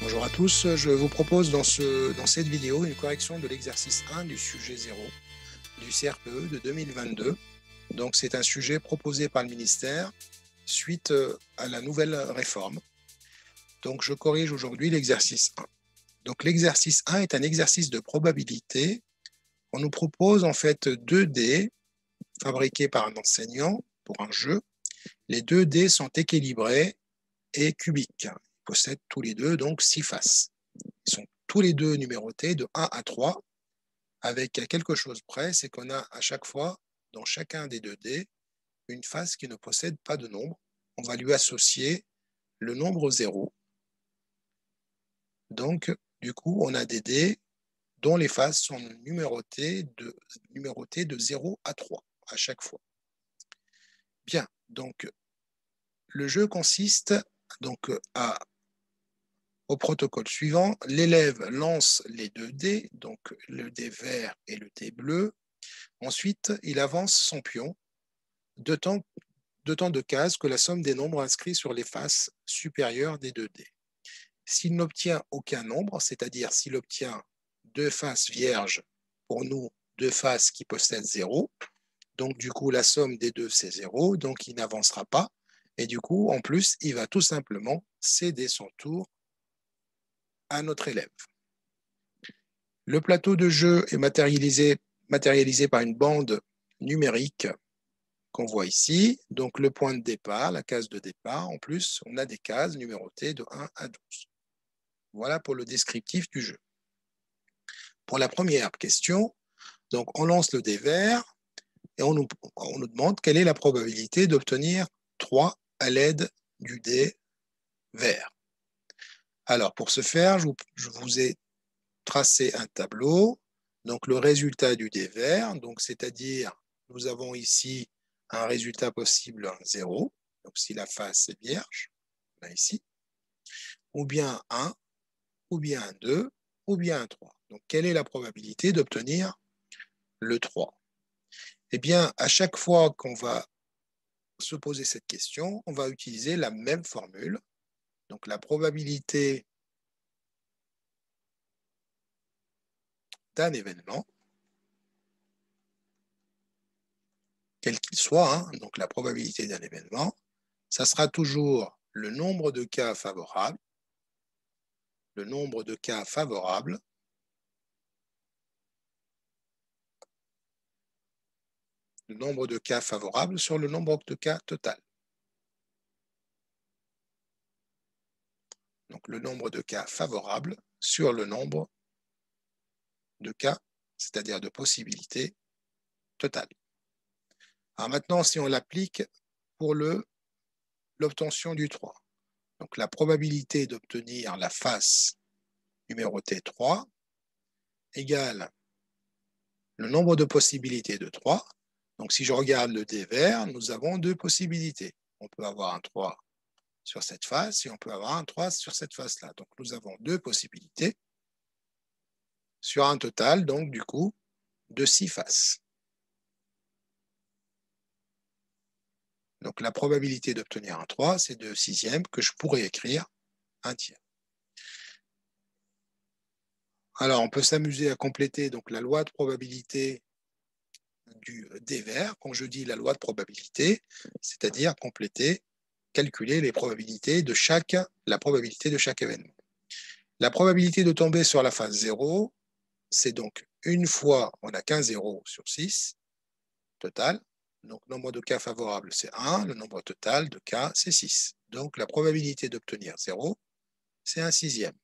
Bonjour à tous, je vous propose dans cette vidéo une correction de l'exercice 1 du sujet 0 du CRPE de 2022. Donc c'est un sujet proposé par le ministère suite à la nouvelle réforme. Donc je corrige aujourd'hui l'exercice 1. Donc l'exercice 1 est un exercice de probabilité. On nous propose en fait 2 dés fabriqués par un enseignant pour un jeu. Les 2 dés sont équilibrés et cubiques. Ils possèdent tous les deux donc 6 faces. Ils sont tous les deux numérotés de 1 à 3, avec quelque chose près, c'est qu'on a à chaque fois, dans chacun des 2 dés, une face qui ne possède pas de nombre. On va lui associer le nombre 0. Donc, du coup, on a des dés dont les faces sont numérotées de 0 à 3 à chaque fois. Bien, donc le jeu consiste donc au protocole suivant. L'élève lance les 2 dés, donc le dé vert et le dé bleu. Ensuite, il avance son pion d'autant de cases que la somme des nombres inscrits sur les faces supérieures des 2 dés. S'il n'obtient aucun nombre, c'est-à-dire s'il obtient 2 faces vierges, pour nous, 2 faces qui possèdent 0, donc du coup, la somme des deux, c'est 0, donc il n'avancera pas. Et du coup, en plus, il va tout simplement céder son tour à notre élève. Le plateau de jeu est matérialisé par une bande numérique qu'on voit ici. Donc le point de départ, la case de départ. En plus, on a des cases numérotées de 1 à 12. Voilà pour le descriptif du jeu. Pour la première question, donc on lance le dé vert et on nous demande quelle est la probabilité d'obtenir 3 à l'aide du dé vert. Alors pour ce faire, je vous ai tracé un tableau. Donc le résultat du dé vert, donc c'est-à-dire nous avons ici un résultat possible 0, donc si la face est vierge, là ici, ou bien 1, ou bien un 2, ou bien un 3. Donc quelle est la probabilité d'obtenir le 3? Eh bien, à chaque fois qu'on va se poser cette question, on va utiliser la même formule. Donc la probabilité d'un événement, quel qu'il soit, hein, donc la probabilité d'un événement, ça sera toujours le nombre de cas favorables, le nombre de cas favorables sur le nombre de cas total. Donc le nombre de cas favorables sur le nombre de cas, c'est-à-dire de possibilités totales. Alors maintenant, si on l'applique pour l'obtention du 3, donc la probabilité d'obtenir la face numérotée 3 égale le nombre de possibilités de 3. Donc si je regarde le dé vert, nous avons 2 possibilités. On peut avoir un 3 sur cette face et on peut avoir un 3 sur cette face-là. Donc nous avons 2 possibilités sur un total, donc du coup, de 6 faces. Donc la probabilité d'obtenir un 3, c'est 2 sixièmes que je pourrais écrire 1 tiers. Alors on peut s'amuser à compléter donc la loi de probabilité du dé vert. Quand je dis la loi de probabilité, c'est-à-dire compléter, calculer les probabilités la probabilité de chaque événement. La probabilité de tomber sur la face 0, c'est donc une fois, on n'a qu'un 0 sur 6 total. Donc, le nombre de cas favorables, c'est 1. Le nombre total de cas, c'est 6. Donc, la probabilité d'obtenir 0, c'est 1 sixième.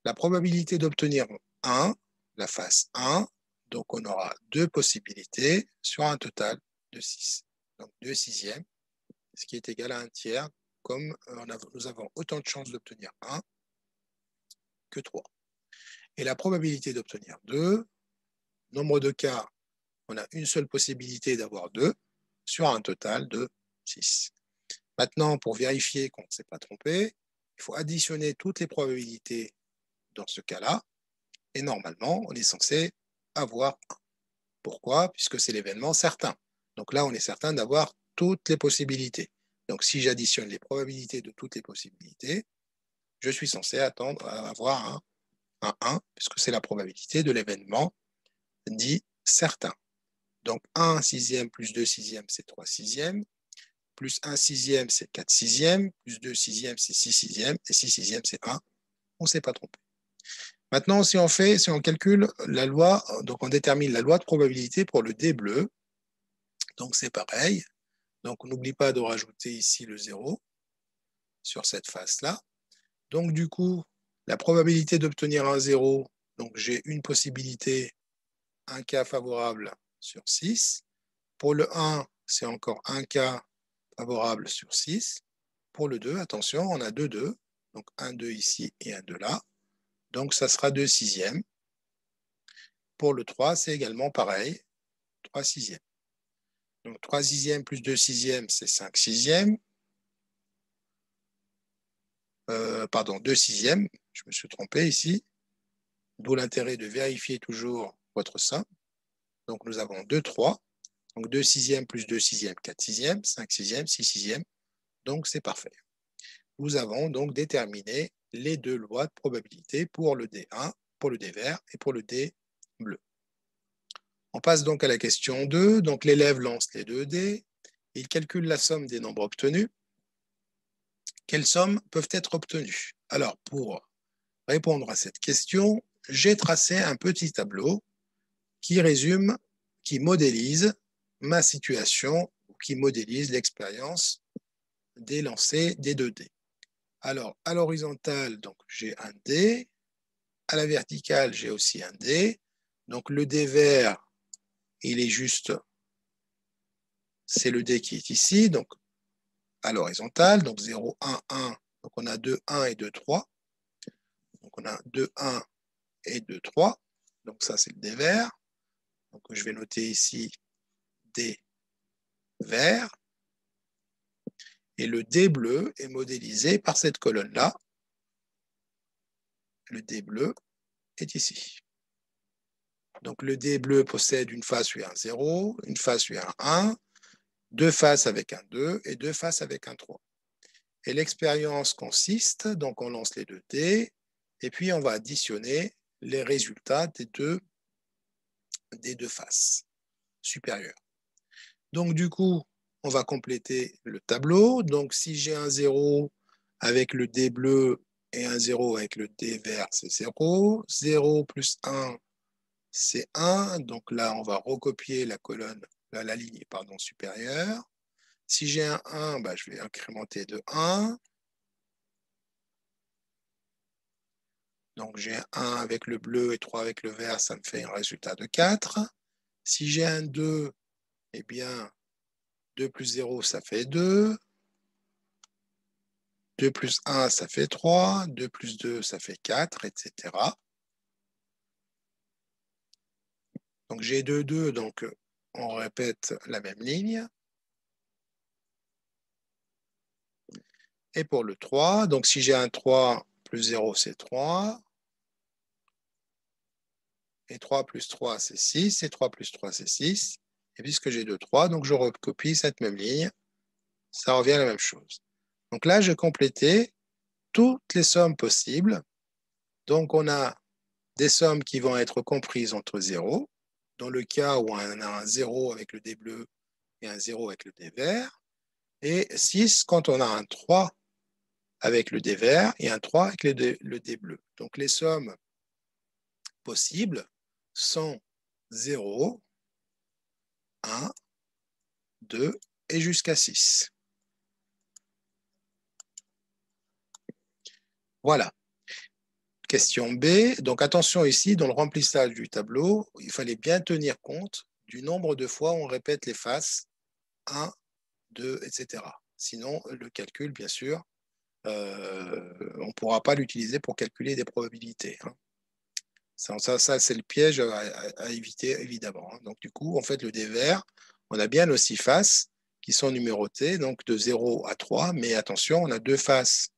La probabilité d'obtenir 1, la face 1, donc on aura 2 possibilités sur un total de 6. Donc, 2 sixièmes, ce qui est égal à 1 tiers, comme nous avons autant de chances d'obtenir 1 que 3. Et la probabilité d'obtenir 2, nombre de cas, on a une seule possibilité d'avoir 2 sur un total de 6. Maintenant, pour vérifier qu'on ne s'est pas trompé, il faut additionner toutes les probabilités dans ce cas-là, et normalement, on est censé avoir 1. Pourquoi? Puisque c'est l'événement certain. Donc là, on est certain d'avoir toutes les possibilités. Donc si j'additionne les probabilités de toutes les possibilités, je suis censé attendre à avoir un 1, puisque c'est la probabilité de l'événement dit certain. Donc 1 sixième plus 2 sixièmes, c'est 3 sixièmes, plus 1 sixième, c'est 4 sixièmes, plus 2 sixièmes, c'est 6 sixièmes, et 6 sixièmes, c'est 1. On ne s'est pas trompé. Maintenant, si on calcule la loi, donc on détermine la loi de probabilité pour le D bleu, donc c'est pareil. Donc on n'oublie pas de rajouter ici le 0 sur cette face-là. Donc du coup, la probabilité d'obtenir un 0, donc j'ai une possibilité, un cas favorable sur 6. Pour le 1, c'est encore un cas favorable sur 6. Pour le 2, attention, on a 2 2. Donc un 2 ici et un 2 là. Donc ça sera 2 sixièmes. Pour le 3, c'est également pareil, 3 sixièmes. Donc 3 sixièmes plus 2 sixièmes, c'est 5 sixièmes. Pardon, 2 sixièmes, je me suis trompé ici. D'où l'intérêt de vérifier toujours votre somme. Donc nous avons 2, 3. Donc 2 sixièmes plus 2 sixièmes, 4 sixièmes, 5 sixièmes, 6 sixièmes. Donc c'est parfait. Nous avons donc déterminé les deux lois de probabilité pour le D1, pour le D vert et pour le D bleu. On passe donc à la question 2. Donc l'élève lance les 2 dés. Il calcule la somme des nombres obtenus. Quelles sommes peuvent être obtenues? Alors, pour répondre à cette question, j'ai tracé un petit tableau qui résume, qui modélise ma situation, qui modélise l'expérience des lancers des 2 dés. Alors, à l'horizontale, donc j'ai un dé. À la verticale, j'ai aussi un dé. Donc, le dé vert, il est juste, c'est le dé qui est ici, donc à l'horizontale, donc 0, 1, 1. Donc, on a 2, 1 et 2, 3. Donc, on a 2, 1 et 2, 3. Donc, ça, c'est le dé vert. Donc, je vais noter ici dé vert. Et le dé bleu est modélisé par cette colonne-là. Le dé bleu est ici. Donc, le dé bleu possède une face où il y a un 0, une face où il y a un 1, deux faces avec un 2 et deux faces avec un 3. Et l'expérience consiste, donc on lance les 2 dés, et puis on va additionner les résultats des deux faces supérieures. Donc du coup, on va compléter le tableau. Donc si j'ai un 0 avec le dé bleu et un 0 avec le dé vert, c'est 0. 0 plus 1, c'est 1. Donc là, on va recopier la colonne, la ligne pardon, supérieure. Si j'ai un 1, bah, je vais incrémenter de 1. Donc j'ai un 1 avec le bleu et 3 avec le vert, ça me fait un résultat de 4. Si j'ai un 2, eh bien 2 plus 0, ça fait 2. 2 plus 1, ça fait 3. 2 plus 2, ça fait 4, etc. Donc j'ai 2, 2, donc on répète la même ligne. Et pour le 3, donc si j'ai un 3 plus 0, c'est 3. Et 3 plus 3, c'est 6. Et 3 plus 3, c'est 6. Et puisque j'ai 2, 3, donc je recopie cette même ligne. Ça revient à la même chose. Donc là, je complétais toutes les sommes possibles. Donc on a des sommes qui vont être comprises entre 0, dans le cas où on a un 0 avec le dé bleu et un 0 avec le dé vert, et 6 quand on a un 3 avec le dé vert et un 3 avec le dé bleu. Donc les sommes possibles sont 0, 1, 2 et jusqu'à 6. Voilà. Question B. Donc attention ici, dans le remplissage du tableau, il fallait bien tenir compte du nombre de fois où on répète les faces 1, 2, etc. Sinon, le calcul, bien sûr, on ne pourra pas l'utiliser pour calculer des probabilités. Hein. Ça c'est le piège à éviter, évidemment. Hein. Donc, du coup, en fait, le dé vert, on a bien nos 6 faces qui sont numérotées, donc de 0 à 3, mais attention, on a deux faces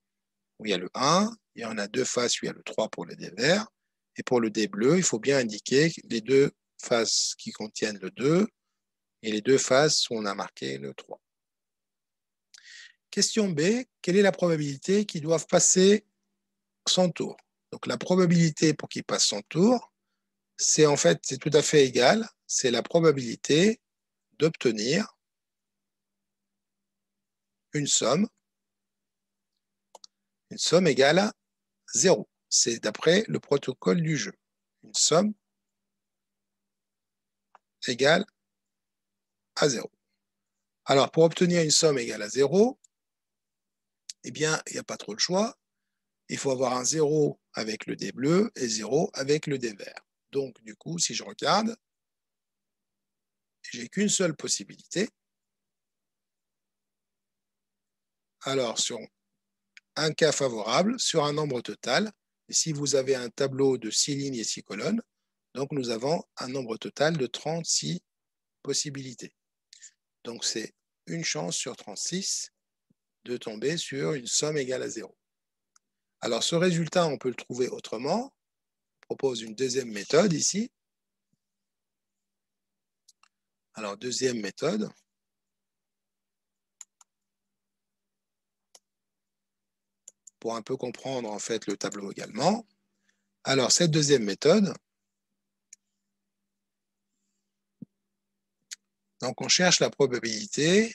où il y a le 1, et on a deux faces où il y a le 3 pour le dé vert, et pour le dé bleu, il faut bien indiquer les deux faces qui contiennent le 2, et les deux faces où on a marqué le 3. Question B, quelle est la probabilité qu'ils doivent passer son tour. Donc la probabilité pour qu'il passe son tour, c'est en fait, c'est tout à fait égal, c'est la probabilité d'obtenir une somme égale à 0. C'est d'après le protocole du jeu. Une somme égale à 0. Alors, pour obtenir une somme égale à 0, eh bien, il n'y a pas trop de choix. Il faut avoir un 0 avec le dé bleu et 0 avec le dé vert. Donc, du coup, si je regarde, j'ai qu'une seule possibilité. Alors, sur un cas favorable, sur un nombre total, et si vous avez un tableau de 6 lignes et 6 colonnes, donc nous avons un nombre total de 36 possibilités. Donc, c'est une chance sur 36 de tomber sur une somme égale à 0. Alors, ce résultat, on peut le trouver autrement. Je propose une deuxième méthode ici. Alors, deuxième méthode. Pour un peu comprendre, en fait, le tableau également. Alors, cette deuxième méthode, donc on cherche la probabilité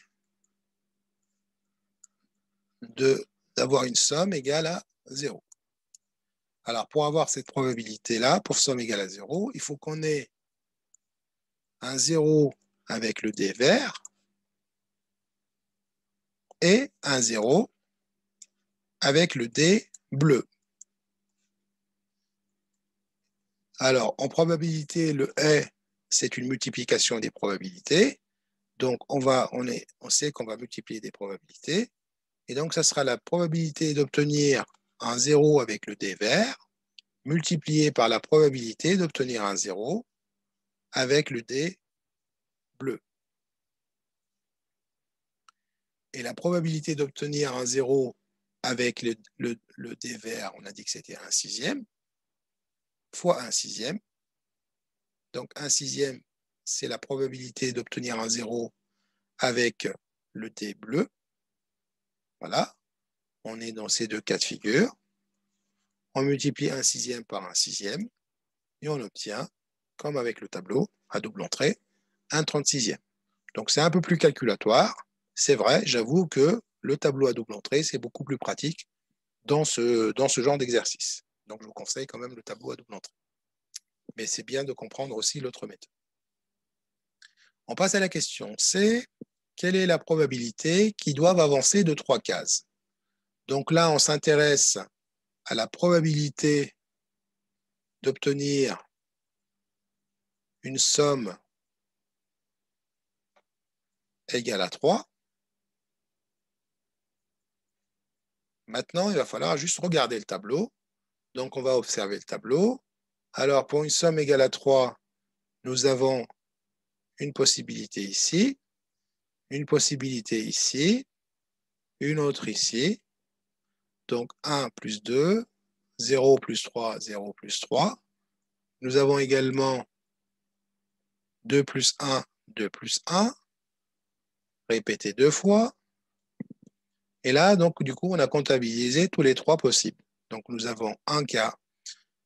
d'avoir une somme égale à 0. Alors, pour avoir cette probabilité-là, pour somme égale à 0, il faut qu'on ait un 0 avec le dé vert et un 0 avec le dé bleu. Alors, en probabilité, le est, c'est une multiplication des probabilités. Donc, on sait qu'on va multiplier des probabilités. Et donc, ça sera la probabilité d'obtenir un 0 avec le dé vert multiplié par la probabilité d'obtenir un 0 avec le dé bleu. Et la probabilité d'obtenir un 0 avec le dé vert, on a dit que c'était 1/6, fois 1/6. Donc 1/6, c'est la probabilité d'obtenir un 0 avec le dé bleu. Voilà, on est dans ces deux cas de figure. On multiplie 1/6 par 1/6 et on obtient, comme avec le tableau à double entrée, un 36e. Donc c'est un peu plus calculatoire. C'est vrai, j'avoue que le tableau à double entrée, c'est beaucoup plus pratique dans ce genre d'exercice. Donc je vous conseille quand même le tableau à double entrée. Mais c'est bien de comprendre aussi l'autre méthode. On passe à la question C. Quelle est la probabilité qu'ils doivent avancer de 3 cases? Donc là, on s'intéresse à la probabilité d'obtenir une somme égale à 3. Maintenant, il va falloir juste regarder le tableau. Donc, on va observer le tableau. Alors, pour une somme égale à 3, nous avons une possibilité ici, une possibilité ici, une autre ici. Donc, 1 plus 2, 0 plus 3, 0 plus 3. Nous avons également 2 plus 1, 2 plus 1, répété 2 fois. Et là, donc, du coup, on a comptabilisé tous les 3 possibles. Donc, nous avons un cas.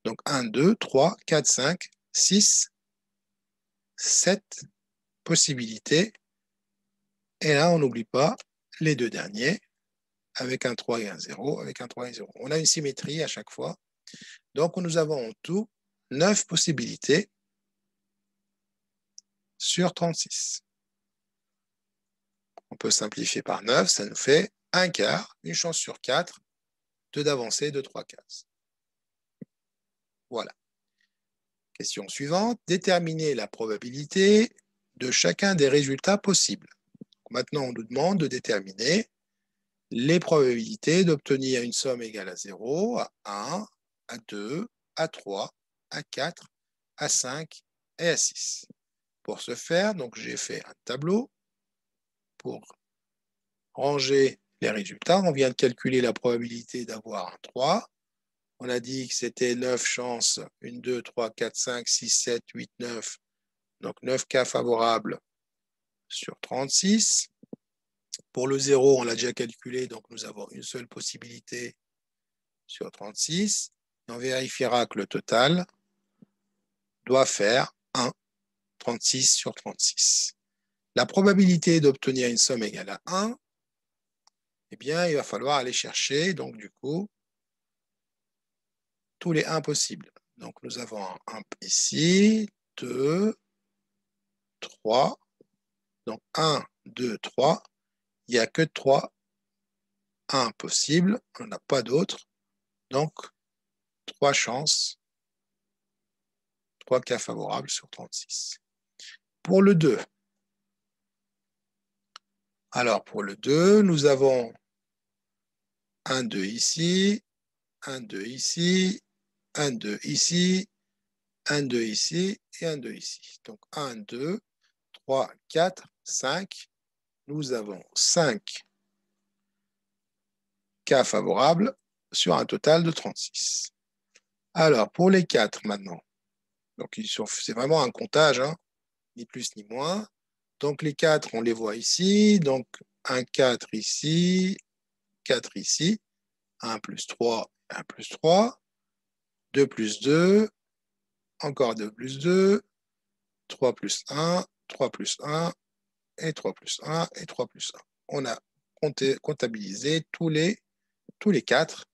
Donc, 1, 2, 3, 4, 5, 6, 7 possibilités. Et là, on n'oublie pas les deux derniers, avec un 3 et un 0, avec un 3 et un 0. On a une symétrie à chaque fois. Donc, nous avons en tout 9 possibilités sur 36. On peut simplifier par 9, ça nous fait un quart, une chance sur 4 d'avancer de 3 cases. Voilà. Question suivante. Déterminer la probabilité de chacun des résultats possibles. Maintenant, on nous demande de déterminer les probabilités d'obtenir une somme égale à 0, à 1, à 2, à 3, à 4, à 5 et à 6. Pour ce faire, donc j'ai fait un tableau pour ranger les résultats. On vient de calculer la probabilité d'avoir un 3. On a dit que c'était 9 chances, 1, 2, 3, 4, 5, 6, 7, 8, 9. Donc 9 cas favorables sur 36. Pour le 0, on l'a déjà calculé, donc nous avons une seule possibilité sur 36. Et on vérifiera que le total doit faire 1, 36 sur 36. La probabilité d'obtenir une somme égale à 1, eh bien, il va falloir aller chercher, donc du coup, tous les 1 possibles. Donc, nous avons un 1 ici, 2, 3. Donc, 1, 2, 3. Il n'y a que 3 1 possibles. On n'a pas d'autres. Donc, 3 chances, 3 cas favorables sur 36. Pour le 2, alors pour le 2, nous avons un 2 ici, un 2 ici, un 2 ici, un 2 ici et un 2 ici. Donc 1, 2, 3, 4, 5. Nous avons 5 cas favorables sur un total de 36. Alors pour les 4 maintenant, donc c'est vraiment un comptage, hein, ni plus ni moins. Donc les 4, on les voit ici. Donc un 4 ici, 4 ici, 1 plus 3, 1 plus 3, 2 plus 2, encore 2 plus 2, 3 plus 1, 3 plus 1, et 3 plus 1, et 3 plus 1. On a comptabilisé tous les 4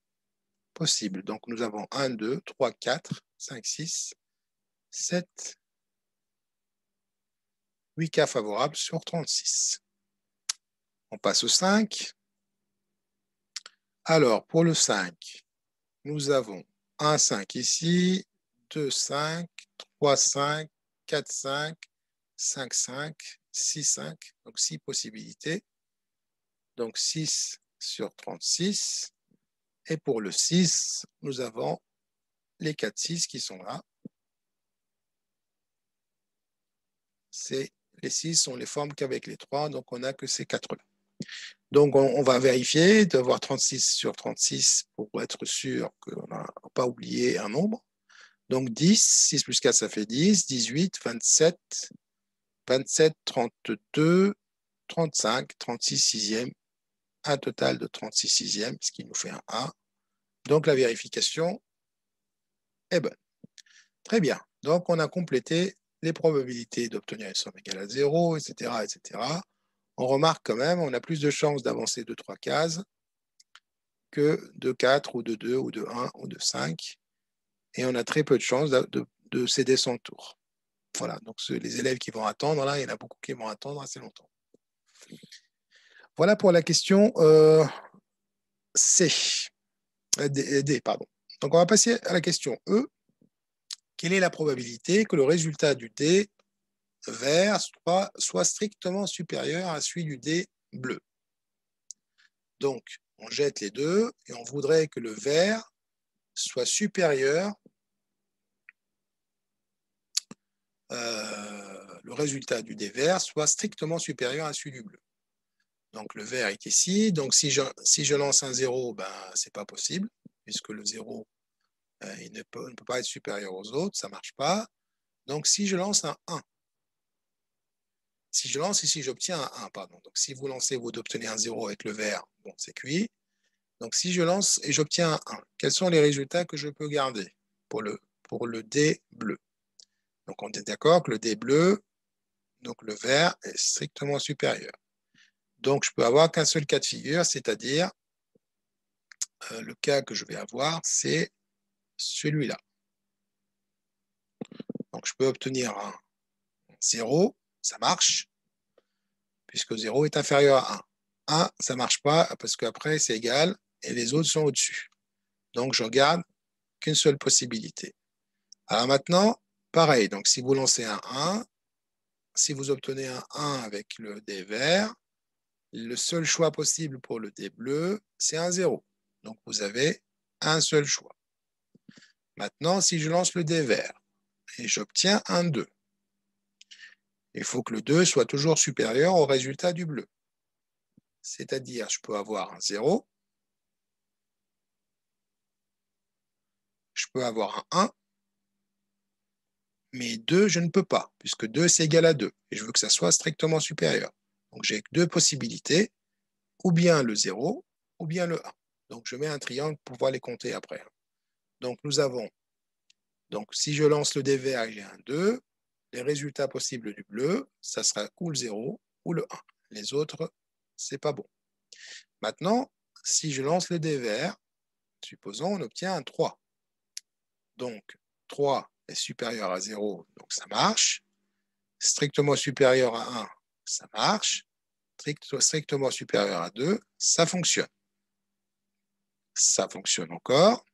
possibles. Donc nous avons 1, 2, 3, 4, 5, 6, 7, 8 cas favorables sur 36. On passe au 5. Alors, pour le 5, nous avons 1, 5 ici, 2, 5, 3, 5, 4, 5, 5, 5, 6, 5. Donc, 6 possibilités. Donc, 6 sur 36. Et pour le 6, nous avons les 4, 6 qui sont là. Les 6 sont les formes qu'avec les 3, donc on n'a que ces 4-là. Donc, on va vérifier d'avoir 36 sur 36 pour être sûr qu'on n'a pas oublié un nombre. Donc, 10, 6 plus 4, ça fait 10, 18, 27, 27, 32, 35, 36 sixièmes, un total de 36 sixièmes, ce qui nous fait un 1. Donc, la vérification est bonne. Très bien. Donc, on a complété les probabilités d'obtenir une somme égale à 0, etc., etc. On remarque quand même, on a plus de chances d'avancer de 3 cases que de 4 ou de 2 ou de 1 ou de 5. Et on a très peu de chances de céder son tour. Voilà, donc les élèves qui vont attendre, là, il y en a beaucoup qui vont attendre assez longtemps. Voilà pour la question C. D, pardon. Donc, on va passer à la question E. Quelle est la probabilité que le résultat du D vert soit strictement supérieur à celui du D bleu? Donc, on jette les deux et on voudrait que le vert soit supérieur, le résultat du D vert soit strictement supérieur à celui du bleu. Donc, le vert est ici. Donc, si je lance un 0, ben, ce n'est pas possible, puisque le 0, il ne peut pas être supérieur aux autres, ça ne marche pas. Donc, si je lance un 1, si je lance ici, j'obtiens un 1, pardon. Donc, si vous lancez, vous obtenez un 0 avec le vert, bon, c'est cuit. Donc, si je lance et j'obtiens un 1, quels sont les résultats que je peux garder pour le D bleu? Donc, on est d'accord que le D bleu, donc le vert, est strictement supérieur. Donc, je peux avoir qu'un seul cas de figure, c'est-à-dire le cas que je vais avoir, c'est celui-là. Donc, je peux obtenir un 0, ça marche, puisque 0 est inférieur à 1. 1, ça ne marche pas, parce qu'après, c'est égal, et les autres sont au-dessus. Donc, je garde qu'une seule possibilité. Alors maintenant, pareil, donc si vous lancez un 1, si vous obtenez un 1 avec le dé vert, le seul choix possible pour le dé bleu, c'est un 0. Donc, vous avez un seul choix. Maintenant, si je lance le dé vert et j'obtiens un 2, il faut que le 2 soit toujours supérieur au résultat du bleu. C'est-à-dire, je peux avoir un 0, je peux avoir un 1, mais 2, je ne peux pas, puisque 2, c'est égal à 2, et je veux que ça soit strictement supérieur. Donc, j'ai deux possibilités, ou bien le 0, ou bien le 1. Donc, je mets un triangle pour pouvoir les compter après. Donc, nous avons, donc si je lance le dé vert et j'ai un 2, les résultats possibles du bleu, ça sera ou le 0 ou le 1. Les autres, c'est pas bon. Maintenant, si je lance le dé vert, supposons on obtient un 3. Donc, 3 est supérieur à 0, donc ça marche. Strictement supérieur à 1, ça marche. Strictement supérieur à 2, ça fonctionne. Ça fonctionne encore.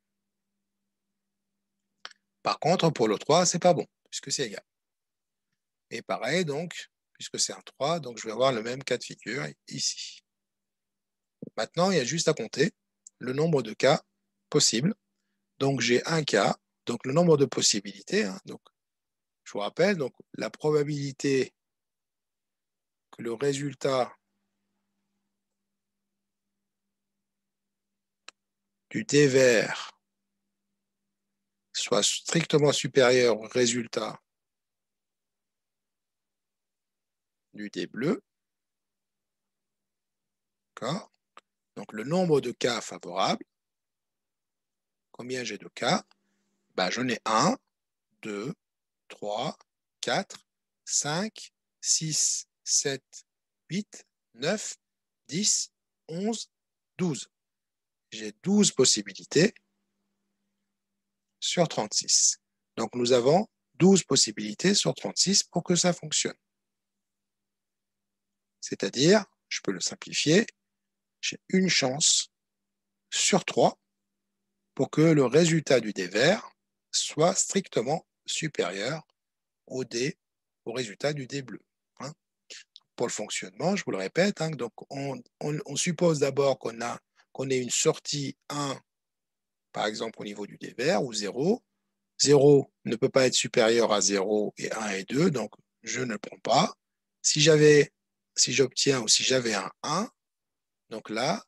Par contre, pour le 3, c'est pas bon, puisque c'est égal. Et pareil, donc, puisque c'est un 3, donc je vais avoir le même cas de figure ici. Maintenant, il y a juste à compter le nombre de cas possibles. Donc, j'ai un cas, donc le nombre de possibilités. Donc, je vous rappelle, donc, la probabilité que le résultat du dé vert soit strictement supérieur au résultat du dé bleu. D'accord? Donc, le nombre de cas favorables. Combien j'ai de cas? Ben, j'en ai 1, 2, 3, 4, 5, 6, 7, 8, 9, 10, 11, 12. J'ai 12 possibilités sur 36. Donc, nous avons 12 possibilités sur 36 pour que ça fonctionne. C'est-à-dire, je peux le simplifier, j'ai une chance sur 3 pour que le résultat du dé vert soit strictement supérieur au résultat du dé bleu. Hein. Pour le fonctionnement, je vous le répète, hein, donc on suppose d'abord qu'on ait une sortie 1, par exemple au niveau du dé vert, ou 0. 0 ne peut pas être supérieur à 0 et 1 et 2, donc je ne le prends pas. Si j'obtiens ou si j'avais un 1, donc là,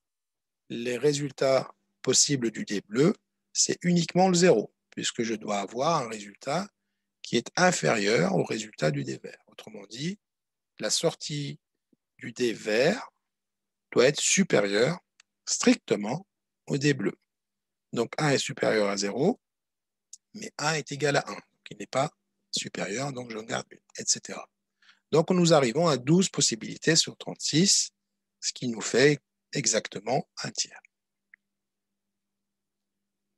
les résultats possibles du dé bleu, c'est uniquement le 0, puisque je dois avoir un résultat qui est inférieur au résultat du dé vert. Autrement dit, la sortie du dé vert doit être supérieure strictement au dé bleu. Donc 1 est supérieur à 0, mais 1 est égal à 1. Donc il n'est pas supérieur, donc je garde 1, etc. Donc nous arrivons à 12 possibilités sur 36, ce qui nous fait exactement un tiers.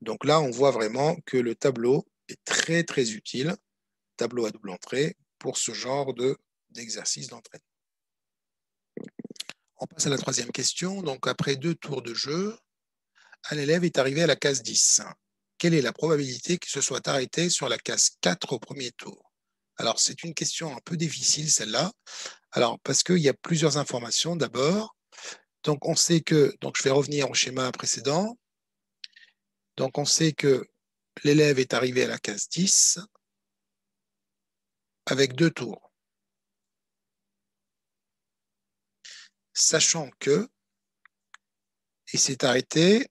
Donc là, on voit vraiment que le tableau est très, très utile, tableau à double entrée, pour ce genre d'exercice d'entraînement. On passe à la troisième question. Donc, après 2 tours de jeu, un élève est arrivé à la case 10. Quelle est la probabilité qu'il se soit arrêté sur la case 4 au premier tour? Alors, c'est une question un peu difficile, celle-là. Alors, parce qu'il y a plusieurs informations. D'abord, donc on sait que, donc je vais revenir au schéma précédent. Donc, on sait que l'élève est arrivé à la case 10 avec 2 tours. Sachant que il s'est arrêté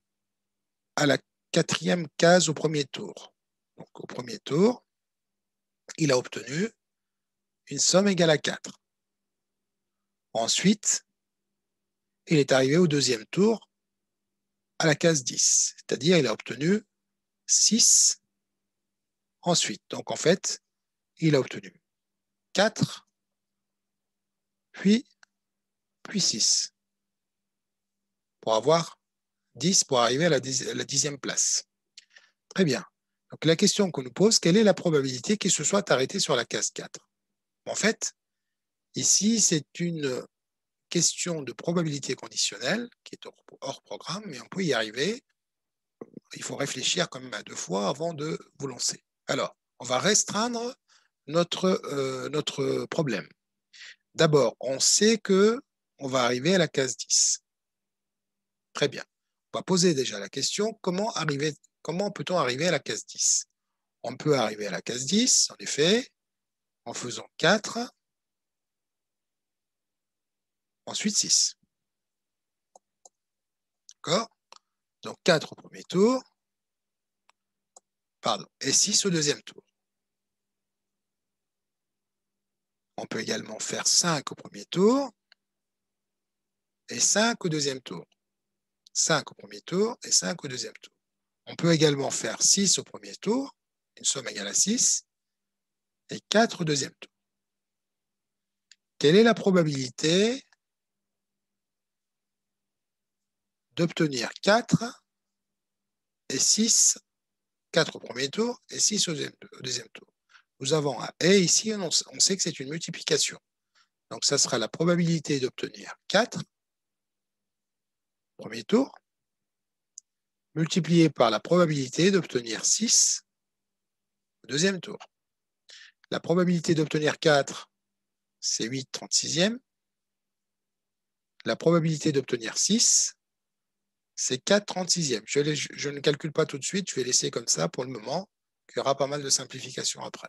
à la 4e case au premier tour. Donc, au premier tour, il a obtenu une somme égale à 4. Ensuite, il est arrivé au 2e tour à la case 10, c'est-à-dire il a obtenu 6 ensuite. Donc, en fait, il a obtenu 4, puis 6, pour avoir 10 pour arriver à la 10e place. Très bien. Donc, la question qu'on nous pose, quelle est la probabilité qu'il se soit arrêté sur la case 4? En fait, ici, c'est une question de probabilité conditionnelle qui est hors programme, mais on peut y arriver. Il faut réfléchir quand même à 2 fois avant de vous lancer. Alors, on va restreindre notre problème. D'abord, on sait qu'on va arriver à la case 10. Très bien. On va poser déjà la question, comment peut-on arriver à la case 10? On peut arriver à la case 10, en effet, en faisant 4, ensuite 6. D'accord? Donc 4 au premier tour, et 6 au deuxième tour. On peut également faire 5 au premier tour et 5 au deuxième tour. 5 au premier tour et 5 au deuxième tour. On peut également faire 6 au premier tour, une somme égale à 6, et 4 au deuxième tour. Quelle est la probabilité d'obtenir 4 et 6, 4 au premier tour et 6 au deuxième tour? Nous avons un et ici, on sait que c'est une multiplication. Donc, ça sera la probabilité d'obtenir 4 au premier tour, multiplié par la probabilité d'obtenir 6 au deuxième tour. La probabilité d'obtenir 4, c'est 8 36e. La probabilité d'obtenir 6, c'est 4 36e. Je ne calcule pas tout de suite, je vais laisser comme ça pour le moment, qu'il y aura pas mal de simplifications après.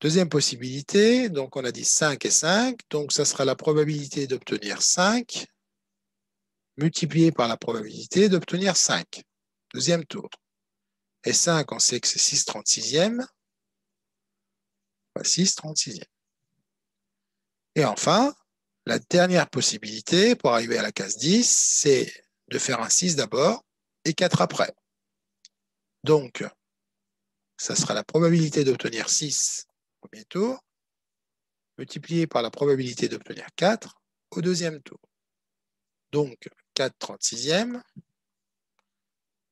Deuxième possibilité, donc on a dit 5 et 5, donc ça sera la probabilité d'obtenir 5 multiplié par la probabilité d'obtenir 5. Deuxième tour. Et 5, on sait que c'est 6 36e. 6 36e. Et enfin, la dernière possibilité pour arriver à la case 10, c'est de faire un 6 d'abord et 4 après. Donc, ça sera la probabilité d'obtenir 6 au premier tour, multiplié par la probabilité d'obtenir 4 au deuxième tour. Donc, 4 36e,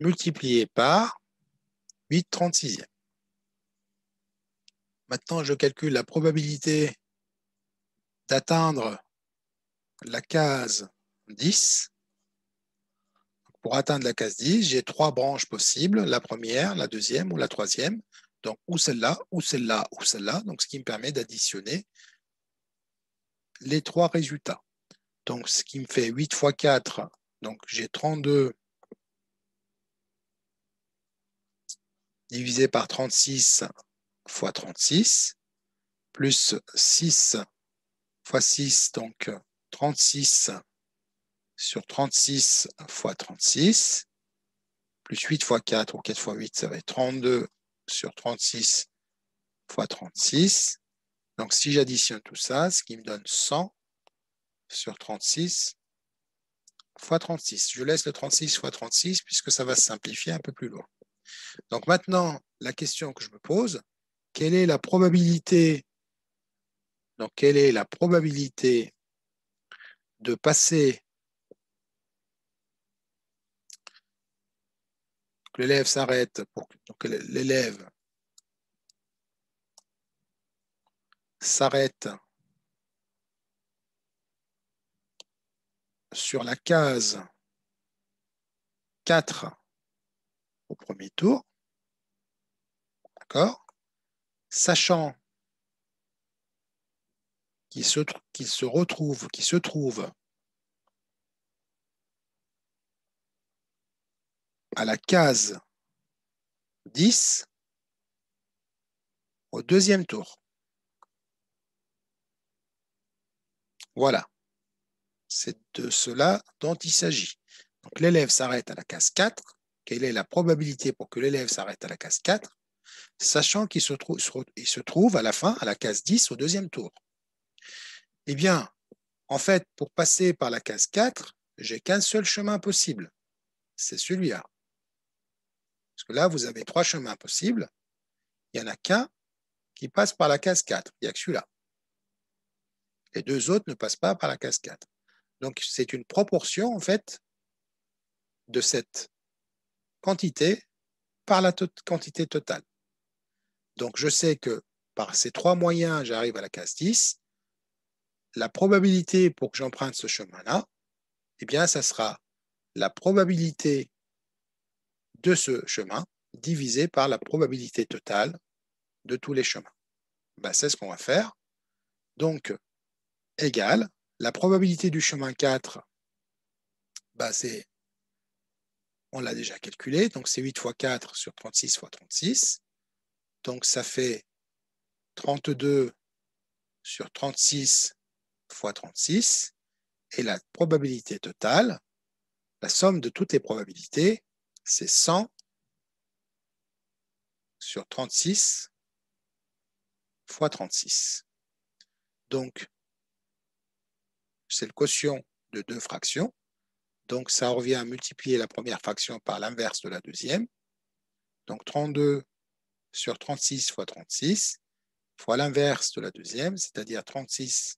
multiplié par 8 36e. Maintenant, je calcule la probabilité d'atteindre la case 10. Pour atteindre la case 10, j'ai 3 branches possibles, la première, la deuxième ou la troisième. Donc, ou celle-là, ou celle-là, ou celle-là. Donc, ce qui me permet d'additionner les 3 résultats. Donc, ce qui me fait 8 fois 4, donc j'ai 32 divisé par 36 fois 36, plus 6 fois 6, donc 36 sur 36 fois 36, plus 8 fois 4, ou 4 fois 8, ça va être 32 sur 36 fois 36. Donc, si j'additionne tout ça, ce qui me donne 100 sur 36 fois 36. Je laisse le 36 fois 36 puisque ça va se simplifier un peu plus loin. Donc maintenant, la question que je me pose, quelle est la probabilité, donc quelle est la probabilité de passer, que l'élève s'arrête, donc que l'élève s'arrête sur la case 4 au premier tour, d'accord, sachant qu'il se trouve à la case 10 au deuxième tour. Voilà, c'est de cela dont il s'agit. Donc l'élève s'arrête à la case 4. Quelle est la probabilité pour que l'élève s'arrête à la case 4, sachant qu'il se trouve à la fin, à la case 10 au deuxième tour? Eh bien, en fait, pour passer par la case 4, j'ai qu'un seul chemin possible. C'est celui-là. Parce que là, vous avez 3 chemins possibles. Il n'y en a qu'un qui passe par la case 4. Il n'y a que celui-là. Les 2 autres ne passent pas par la case 4. Donc, c'est une proportion, en fait, de cette quantité par la quantité totale. Donc, je sais que par ces 3 moyens, j'arrive à la case 10. La probabilité pour que j'emprunte ce chemin-là, eh bien, ça sera la probabilité de ce chemin divisé par la probabilité totale de tous les chemins. Ben, c'est ce qu'on va faire. Donc, égale la probabilité du chemin 4, ben, on l'a déjà calculé, donc c'est 8 fois 4 sur 36 fois 36. Donc, ça fait 32 sur 36 fois 36. Et la probabilité totale, la somme de toutes les probabilités, c'est 100 sur 36 fois 36. Donc, c'est le quotient de 2 fractions. Donc, ça revient à multiplier la première fraction par l'inverse de la deuxième. Donc, 32 sur 36 fois 36 fois l'inverse de la deuxième, c'est-à-dire 36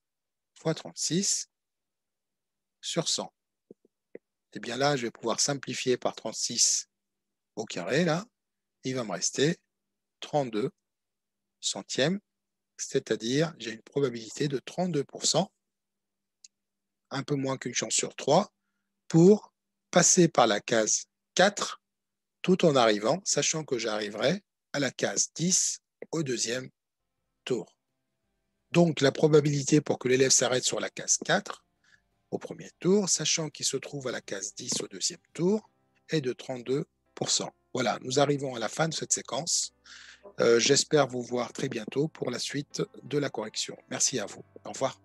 fois 36 sur 100. Et bien là, je vais pouvoir simplifier par 36 au carré, là. Il va me rester 32 centièmes, c'est-à-dire j'ai une probabilité de 32%, un peu moins qu'une chance sur 3, pour passer par la case 4 tout en arrivant, sachant que j'arriverai à la case 10 au deuxième tour. Donc la probabilité pour que l'élève s'arrête sur la case 4 au premier tour, sachant qu'il se trouve à la case 10 au deuxième tour, est de 32%. Voilà, nous arrivons à la fin de cette séquence. J'espère vous voir très bientôt pour la suite de la correction. Merci à vous. Au revoir.